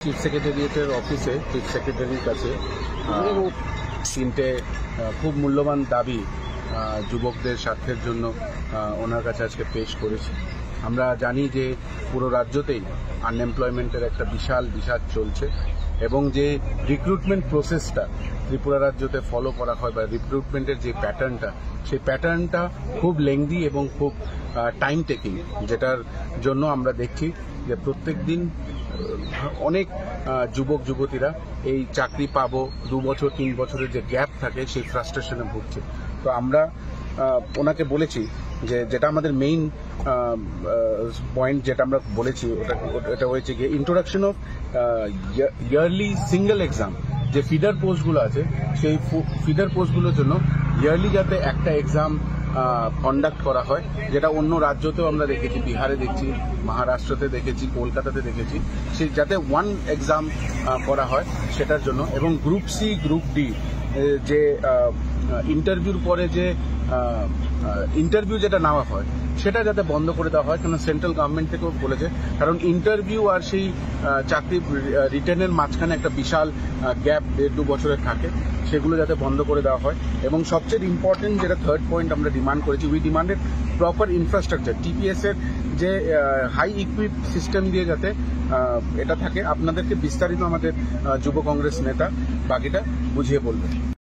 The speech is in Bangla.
চিফ সেক্রেটারিয়েটের অফিসে চিফ সেক্রেটারির কাছে তিনটে খুব মূল্যবান দাবি যুবকদের স্বার্থের জন্য ওনার কাছে আজকে পেশ করেছি। আমরা জানি যে পুরো রাজ্যতেই আনএমপ্লয়মেন্টের একটা বিশাল বিষাদ চলছে এবং যে রিক্রুটমেন্ট প্রসেসটা ত্রিপুরা রাজ্যতে ফলো করা হয় বা রিক্রুটমেন্টের যে প্যাটার্নটা সেই প্যাটার্নটা খুব লেংদি এবং খুব টাইম টেকিং, যেটার জন্য আমরা দেখছি যে প্রত্যেক দিন অনেক যুবক যুবতীরা এই চাকরি পাবো 2 বছর 3 বছরের যে গ্যাপ থাকে সেই ফ্রাস্ট্রেশনে ভুগছে। তো আমরা ওনাকে বলেছি যেটা আমাদের মেইন পয়েন্ট যেটা আমরা বলেছি ওটা হয়েছে গিয়ে introduction of yearly single exam. যে ফিডার পোস্টগুলো আছে সেই ফিডার পোস্টগুলোর জন্য ইয়ারলি যাতে একটা এক্সাম কন্ডাক্ট করা হয়, যেটা অন্য রাজ্যতেও আমরা দেখেছি, বিহারে দেখছি, মহারাষ্ট্রতে দেখেছি, কলকাতাতে দেখেছি, সেই যাতে ওয়ান এক্সাম করা হয় সেটার জন্য। এবং গ্রুপ সি গ্রুপ ডি যে ইন্টারভিউর পরে যে ইন্টারভিউ যেটা নেওয়া হয় সেটা যাতে বন্ধ করে দেওয়া হয়, কারণ সেন্ট্রাল গভর্নমেন্ট থেকেও বলেছে, কারণ ইন্টারভিউ আর সেই চাকরি রিটার্নের মাঝখানে একটা বিশাল গ্যাপ 1-2 বছরের থাকে, সেগুলো যাতে বন্ধ করে দেওয়া হয়। এবং সবচেয়ে ইম্পর্টেন্ট যেটা থার্ড পয়েন্ট আমরা ডিমান্ড করেছি, we demanded proper infrastructure, TPS এর যে হাই ইকুইপ সিস্টেম দিয়ে যাতে এটা থাকে। আপনাদেরকে বিস্তারিত আমাদের যুব কংগ্রেস নেতা বাকিটা বুঝিয়ে বলবেন।